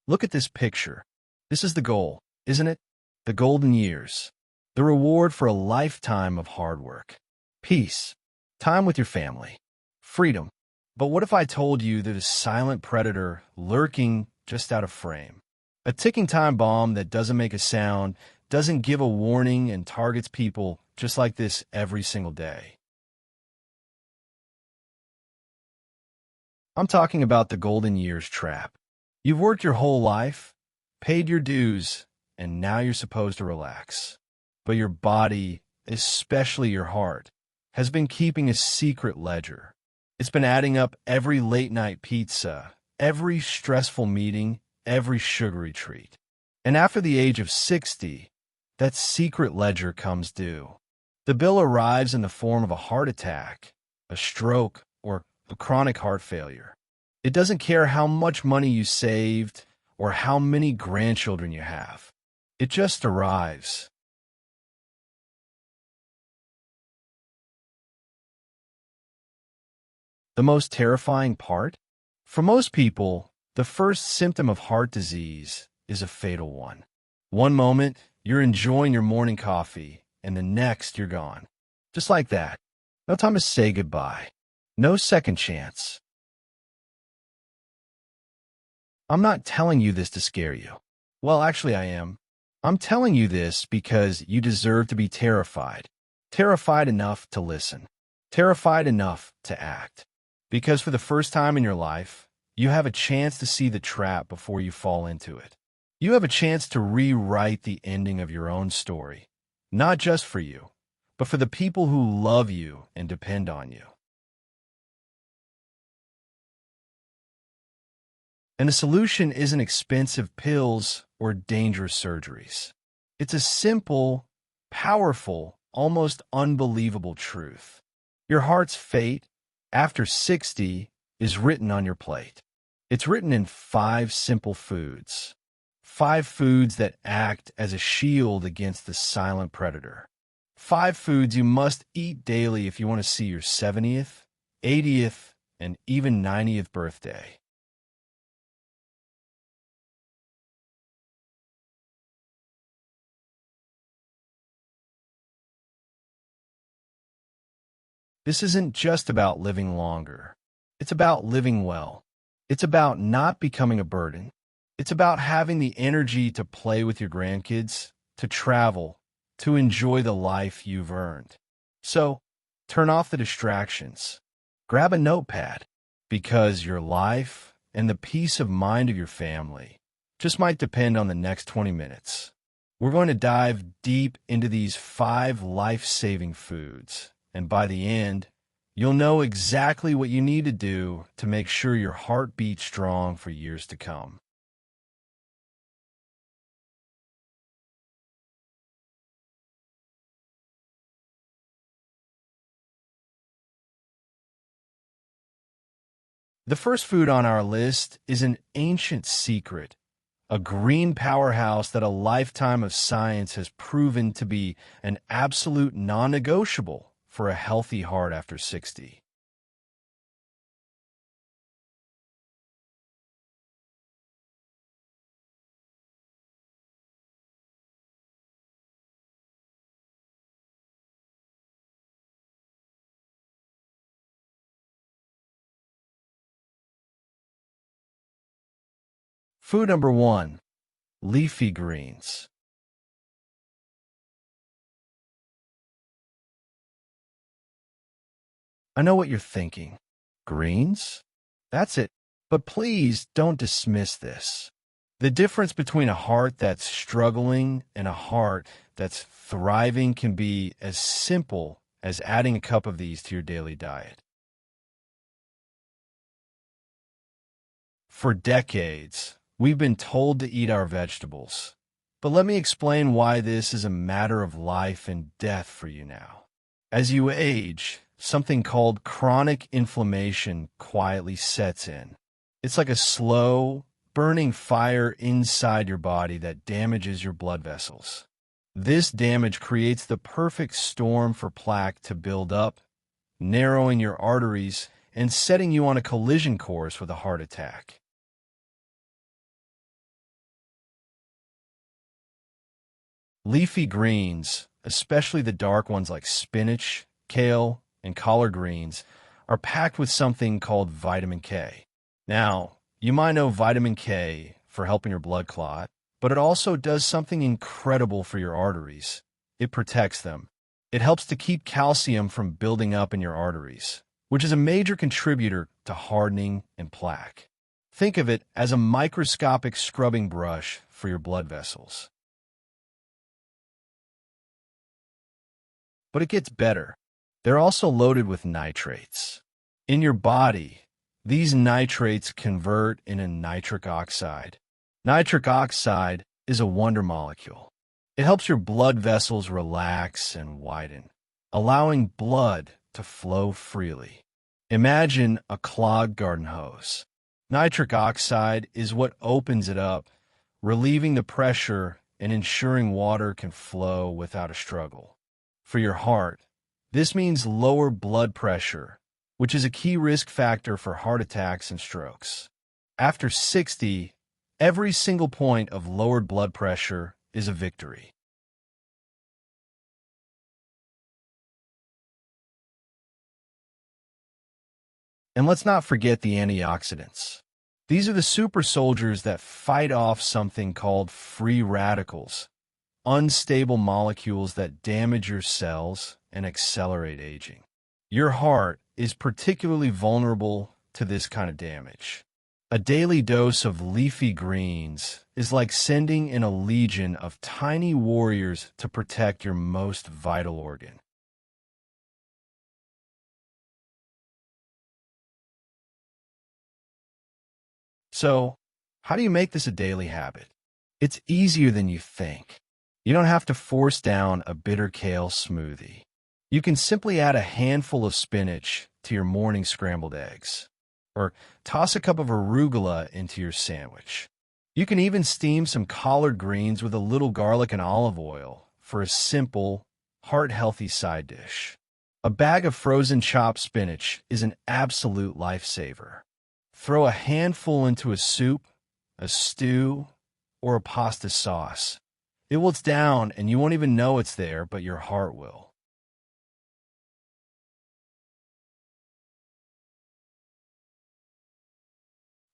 Look at this picture. This is the goal, isn't it? The golden years. The reward for a lifetime of hard work. Peace. Time with your family. Freedom. But what if I told you there's a silent predator lurking just out of frame? A ticking time bomb that doesn't make a sound, doesn't give a warning, and targets people just like this every single day. I'm talking about the golden years trap. You've worked your whole life, paid your dues, and now you're supposed to relax. But your body, especially your heart, has been keeping a secret ledger. It's been adding up every late-night pizza, every stressful meeting, every sugary treat. And after the age of 60, that secret ledger comes due. The bill arrives in the form of a heart attack, a stroke, or a chronic heart failure. It doesn't care how much money you saved or how many grandchildren you have. It just arrives. The most terrifying part? For most people, the first symptom of heart disease is a fatal one. One moment, you're enjoying your morning coffee, and the next, you're gone. Just like that. No time to say goodbye. No second chance. I'm not telling you this to scare you. Well, actually, I am. I'm telling you this because you deserve to be terrified. Terrified enough to listen. Terrified enough to act. Because for the first time in your life, you have a chance to see the trap before you fall into it. You have a chance to rewrite the ending of your own story. Not just for you, but for the people who love you and depend on you. And the solution isn't expensive pills or dangerous surgeries. It's a simple, powerful, almost unbelievable truth. Your heart's fate, after 60, is written on your plate. It's written in 5 simple foods. 5 foods that act as a shield against the silent predator. 5 foods you must eat daily if you want to see your 70th, 80th, and even 90th birthday. This isn't just about living longer. It's about living well. It's about not becoming a burden. It's about having the energy to play with your grandkids, to travel, to enjoy the life you've earned. So, turn off the distractions. Grab a notepad, because your life and the peace of mind of your family just might depend on the next 20 minutes. We're going to dive deep into these 5 life-saving foods. And by the end, you'll know exactly what you need to do to make sure your heart beats strong for years to come. The first food on our list is an ancient secret, a green powerhouse that a lifetime of science has proven to be an absolute non-negotiable for a healthy heart after 60. Food number 1, leafy greens. I know what you're thinking. Greens? That's it. But please don't dismiss this. The difference between a heart that's struggling and a heart that's thriving can be as simple as adding a cup of these to your daily diet. For decades, we've been told to eat our vegetables. But let me explain why this is a matter of life and death for you now. As you age, something called chronic inflammation quietly sets in. It's like a slow, burning fire inside your body that damages your blood vessels. This damage creates the perfect storm for plaque to build up, narrowing your arteries and setting you on a collision course with a heart attack. Leafy greens, especially the dark ones like spinach, kale, and collard greens, are packed with something called vitamin K. Now, you might know vitamin K for helping your blood clot, but it also does something incredible for your arteries. It protects them. It helps to keep calcium from building up in your arteries, which is a major contributor to hardening and plaque. Think of it as a microscopic scrubbing brush for your blood vessels. But it gets better. They're also loaded with nitrates. In your body, these nitrates convert into nitric oxide. Nitric oxide is a wonder molecule. It helps your blood vessels relax and widen, allowing blood to flow freely. Imagine a clogged garden hose. Nitric oxide is what opens it up, relieving the pressure and ensuring water can flow without a struggle. For your heart, this means lower blood pressure, which is a key risk factor for heart attacks and strokes. After 60, every single point of lowered blood pressure is a victory. And let's not forget the antioxidants. These are the super soldiers that fight off something called free radicals, unstable molecules that damage your cells and accelerate aging. Your heart is particularly vulnerable to this kind of damage. A daily dose of leafy greens is like sending in a legion of tiny warriors to protect your most vital organ. So, how do you make this a daily habit? It's easier than you think. You don't have to force down a bitter kale smoothie. You can simply add a handful of spinach to your morning scrambled eggs, or toss a cup of arugula into your sandwich. You can even steam some collard greens with a little garlic and olive oil for a simple, heart-healthy side dish. A bag of frozen chopped spinach is an absolute lifesaver. Throw a handful into a soup, a stew, or a pasta sauce. It wilts down and you won't even know it's there, but your heart will.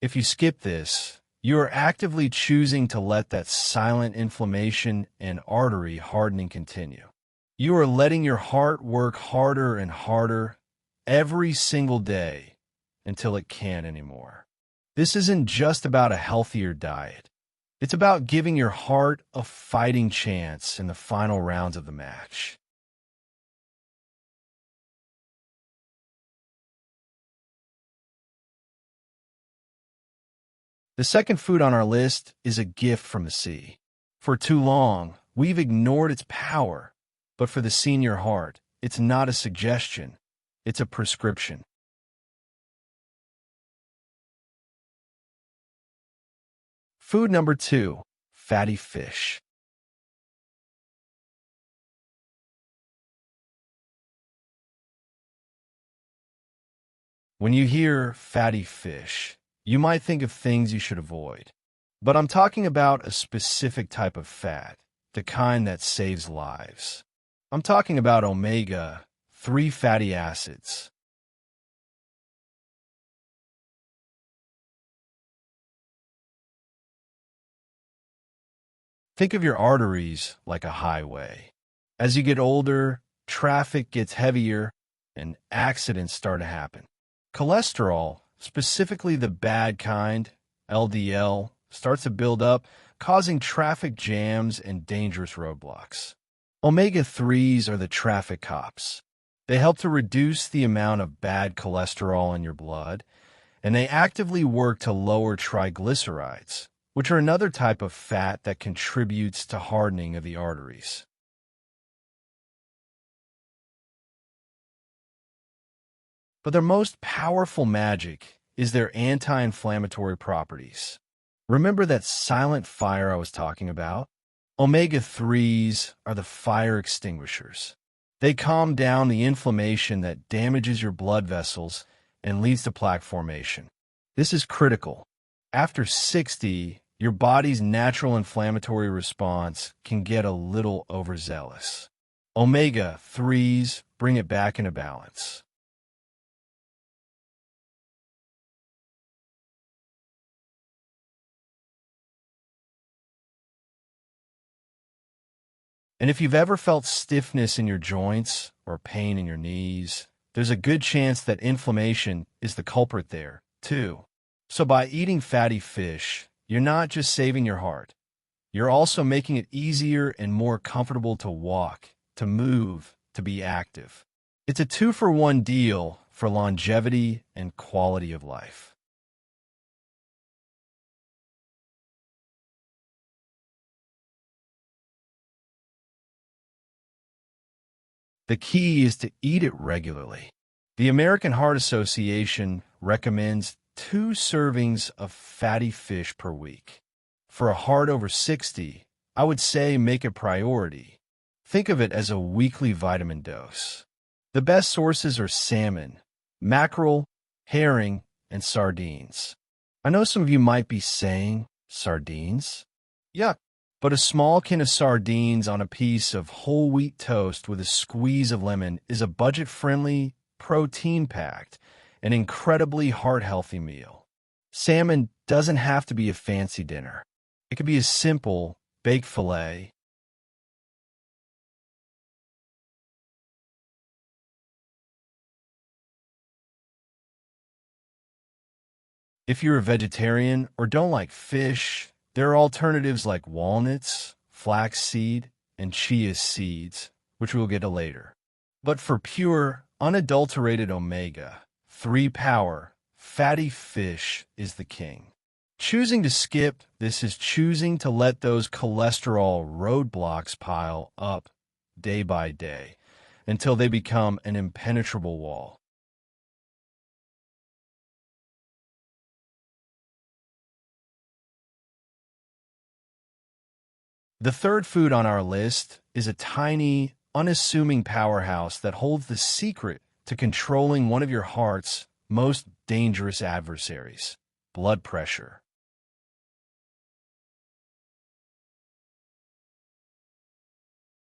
If you skip this, you are actively choosing to let that silent inflammation and artery hardening continue. You are letting your heart work harder and harder every single day until it can't anymore. This isn't just about a healthier diet. It's about giving your heart a fighting chance in the final rounds of the match. The second food on our list is a gift from the sea. For too long, we've ignored its power, but for the senior heart, it's not a suggestion, it's a prescription. Food number 2, fatty fish. When you hear fatty fish, you might think of things you should avoid. But I'm talking about a specific type of fat, the kind that saves lives. I'm talking about omega-3 fatty acids. Think of your arteries like a highway. As you get older, traffic gets heavier and accidents start to happen. Cholesterol, specifically the bad kind, LDL, starts to build up, causing traffic jams and dangerous roadblocks. Omega-3s are the traffic cops. They help to reduce the amount of bad cholesterol in your blood, and they actively work to lower triglycerides, which are another type of fat that contributes to hardening of the arteries. But their most powerful magic is their anti-inflammatory properties. Remember that silent fire I was talking about? Omega-3s are the fire extinguishers. They calm down the inflammation that damages your blood vessels and leads to plaque formation. This is critical. After 60, your body's natural inflammatory response can get a little overzealous. Omega-3s bring it back into balance. And if you've ever felt stiffness in your joints or pain in your knees, there's a good chance that inflammation is the culprit there, too. So by eating fatty fish, you're not just saving your heart. You're also making it easier and more comfortable to walk, to move, to be active. It's a two-for-one deal for longevity and quality of life. The key is to eat it regularly. The American Heart Association recommends 2 servings of fatty fish per week. For a heart over 60, I would say make a priority. Think of it as a weekly vitamin dose. The best sources are salmon, mackerel, herring, and sardines. I know some of you might be saying, sardines? Yuck. But a small can of sardines on a piece of whole wheat toast with a squeeze of lemon is a budget-friendly, protein-packed, and incredibly heart-healthy meal. Salmon doesn't have to be a fancy dinner. It could be a simple, baked fillet. If you're a vegetarian or don't like fish, there are alternatives like walnuts, flaxseed, and chia seeds, which we'll get to later. But for pure, unadulterated omega-3 power, fatty fish is the king. Choosing to skip this is choosing to let those cholesterol roadblocks pile up day by day until they become an impenetrable wall. The third food on our list is a tiny, unassuming powerhouse that holds the secret to controlling one of your heart's most dangerous adversaries, blood pressure.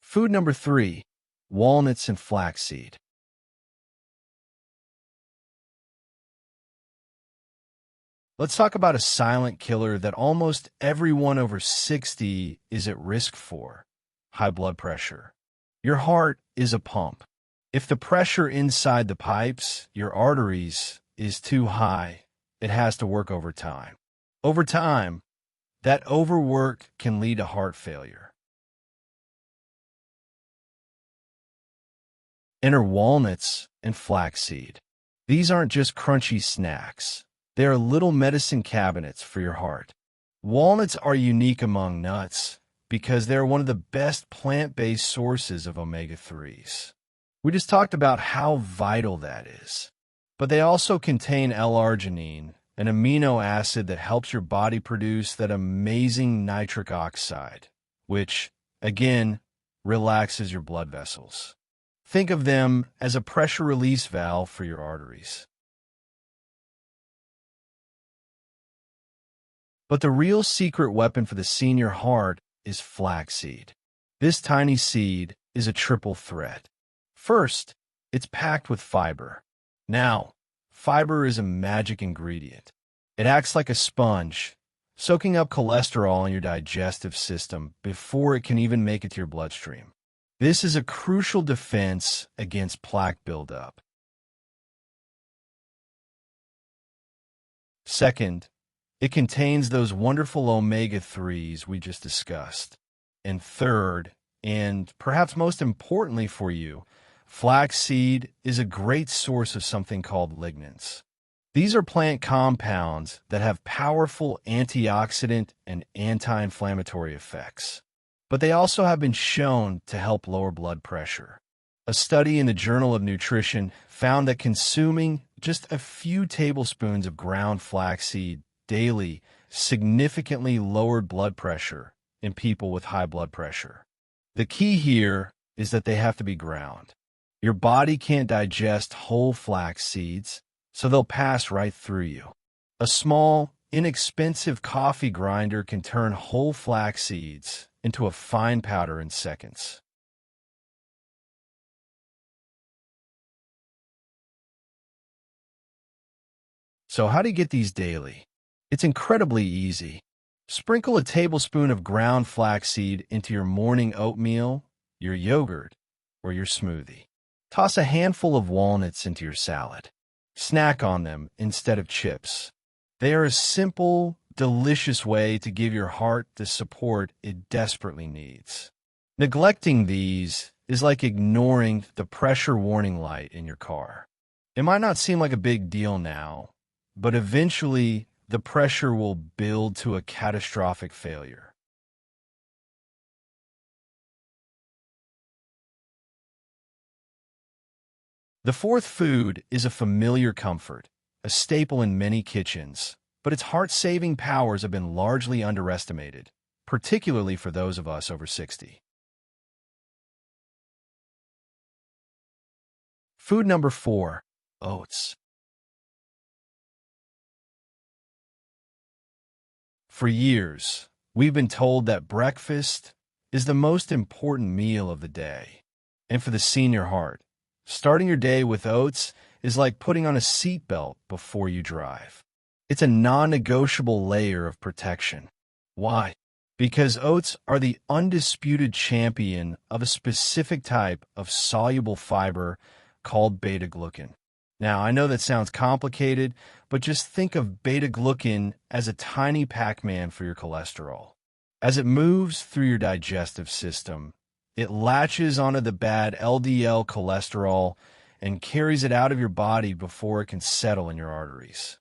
Food number 3, walnuts and flaxseed. Let's talk about a silent killer that almost everyone over 60 is at risk for: high blood pressure. Your heart is a pump. If the pressure inside the pipes, your arteries, is too high, it has to work overtime. Over time, that overwork can lead to heart failure. Enter walnuts and flaxseed. These aren't just crunchy snacks. They are little medicine cabinets for your heart. Walnuts are unique among nuts because they're one of the best plant-based sources of omega-3s. We just talked about how vital that is. But they also contain L-arginine, an amino acid that helps your body produce that amazing nitric oxide, which, again, relaxes your blood vessels. Think of them as a pressure release valve for your arteries. But the real secret weapon for the senior heart is flaxseed. This tiny seed is a triple threat. First, it's packed with fiber. Now, fiber is a magic ingredient. It acts like a sponge, soaking up cholesterol in your digestive system before it can even make it to your bloodstream. This is a crucial defense against plaque buildup. Second, it contains those wonderful omega-3s we just discussed. And third, and perhaps most importantly for you, flaxseed is a great source of something called lignans. These are plant compounds that have powerful antioxidant and anti-inflammatory effects. But they also have been shown to help lower blood pressure. A study in the Journal of Nutrition found that consuming just a few tablespoons of ground flaxseed daily significantly lowered blood pressure in people with high blood pressure. The key here is that they have to be ground. Your body can't digest whole flax seeds, so they'll pass right through you. A small, inexpensive coffee grinder can turn whole flax seeds into a fine powder in seconds. So how do you get these daily? It's incredibly easy. Sprinkle a tablespoon of ground flaxseed into your morning oatmeal, your yogurt, or your smoothie. Toss a handful of walnuts into your salad. Snack on them instead of chips. They are a simple, delicious way to give your heart the support it desperately needs. Neglecting these is like ignoring the pressure warning light in your car. It might not seem like a big deal now, but eventually the pressure will build to a catastrophic failure. The fourth food is a familiar comfort, a staple in many kitchens, but its heart-saving powers have been largely underestimated, particularly for those of us over 60. Food number 4, oats. For years, we've been told that breakfast is the most important meal of the day. And for the senior heart, starting your day with oats is like putting on a seatbelt before you drive. It's a non-negotiable layer of protection. Why? Because oats are the undisputed champion of a specific type of soluble fiber called beta-glucan. Now, I know that sounds complicated, but just think of beta-glucan as a tiny Pac-Man for your cholesterol. As it moves through your digestive system, it latches onto the bad LDL cholesterol and carries it out of your body before it can settle in your arteries.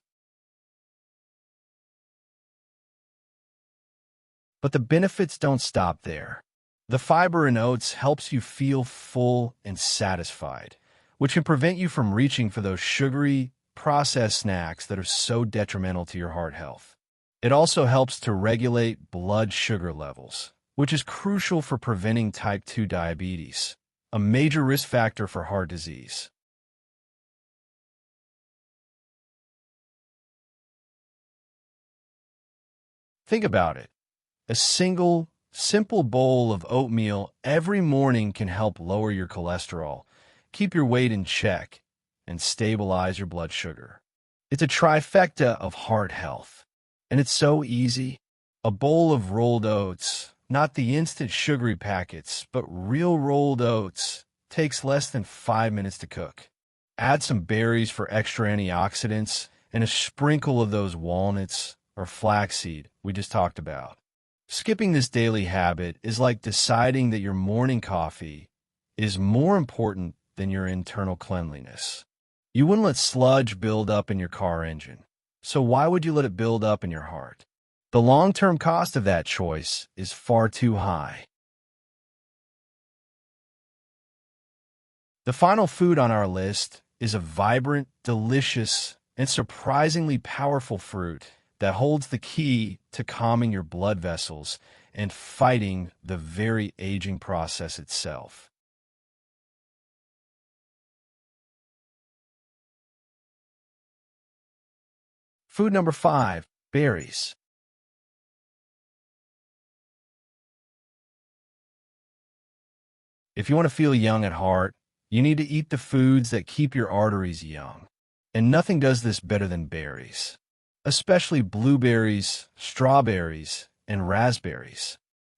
But the benefits don't stop there. The fiber in oats helps you feel full and satisfied, which can prevent you from reaching for those sugary, processed snacks that are so detrimental to your heart health. It also helps to regulate blood sugar levels, which is crucial for preventing type 2 diabetes, a major risk factor for heart disease. Think about it. A single, simple bowl of oatmeal every morning can help lower your cholesterol, keep your weight in check, and stabilize your blood sugar. It's a trifecta of heart health. And it's so easy. A bowl of rolled oats, not the instant sugary packets, but real rolled oats, takes less than 5 minutes to cook. Add some berries for extra antioxidants and a sprinkle of those walnuts or flaxseed we just talked about. Skipping this daily habit is like deciding that your morning coffee is more important than your internal cleanliness. You wouldn't let sludge build up in your car engine, so why would you let it build up in your heart? The long-term cost of that choice is far too high. The final food on our list is a vibrant, delicious, and surprisingly powerful fruit that holds the key to calming your blood vessels and fighting the very aging process itself. Food number 5, berries. If you want to feel young at heart, you need to eat the foods that keep your arteries young. And nothing does this better than berries, especially blueberries, strawberries, and raspberries.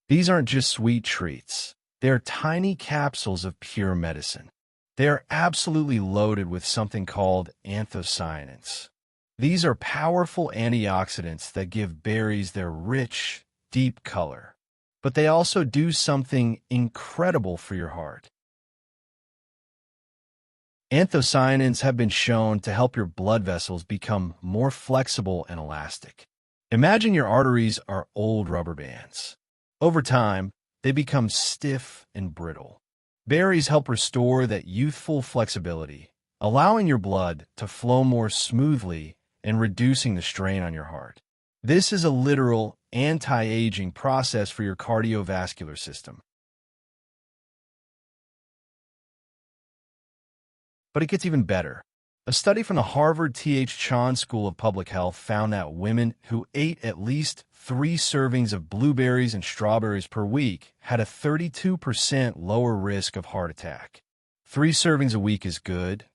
These aren't just sweet treats. They are tiny capsules of pure medicine. They are absolutely loaded with something called anthocyanins. These are powerful antioxidants that give berries their rich, deep color. But they also do something incredible for your heart. Anthocyanins have been shown to help your blood vessels become more flexible and elastic. Imagine your arteries are old rubber bands. Over time, they become stiff and brittle. Berries help restore that youthful flexibility, allowing your blood to flow more smoothly and reducing the strain on your heart. This is a literal anti-aging process for your cardiovascular system. But it gets even better. A study from the Harvard T.H. Chan School of Public Health found that women who ate at least 3 servings of blueberries and strawberries per week had a 32% lower risk of heart attack. 3 servings a week is good,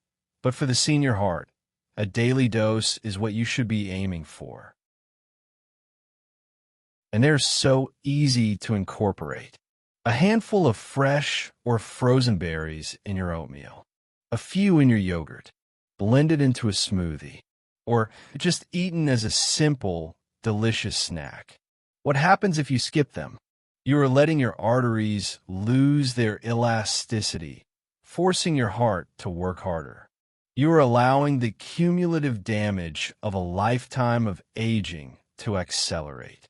but for the senior heart, a daily dose is what you should be aiming for. And they're so easy to incorporate. A handful of fresh or frozen berries in your oatmeal, a few in your yogurt, blended into a smoothie, or just eaten as a simple, delicious snack. What happens if you skip them? You are letting your arteries lose their elasticity, forcing your heart to work harder. You are allowing the cumulative damage of a lifetime of aging to accelerate.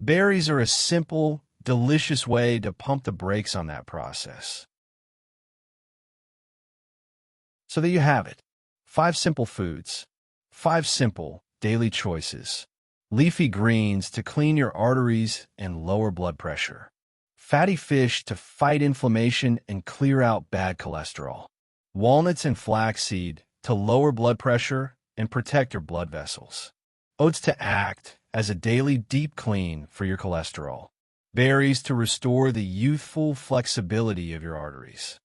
Berries are a simple, delicious way to pump the brakes on that process. So there you have it. 5 simple foods, 5 simple daily choices. Leafy greens to clean your arteries and lower blood pressure. Fatty fish to fight inflammation and clear out bad cholesterol. Walnuts and flaxseed to lower blood pressure and protect your blood vessels. Oats to act as a daily deep clean for your cholesterol. Berries to restore the youthful flexibility of your arteries.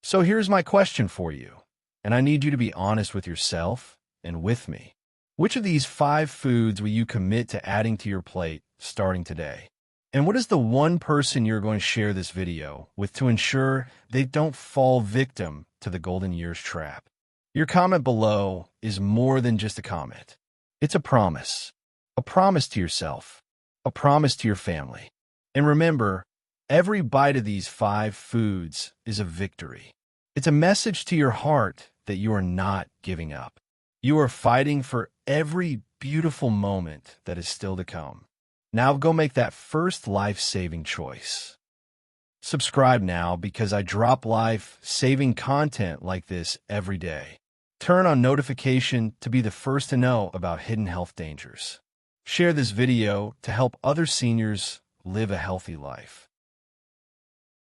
So here's my question for you, and I need you to be honest with yourself and with me. Which of these 5 foods will you commit to adding to your plate starting today? And what is the one person you're going to share this video with to ensure they don't fall victim to the golden years trap? Your comment below is more than just a comment. It's a promise to yourself, a promise to your family. And remember, every bite of these 5 foods is a victory. It's a message to your heart that you are not giving up. You are fighting for every beautiful moment that is still to come. Now go make that first life-saving choice. Subscribe now because I drop life-saving content like this every day. Turn on notification to be the first to know about hidden health dangers. Share this video to help other seniors live a healthy life.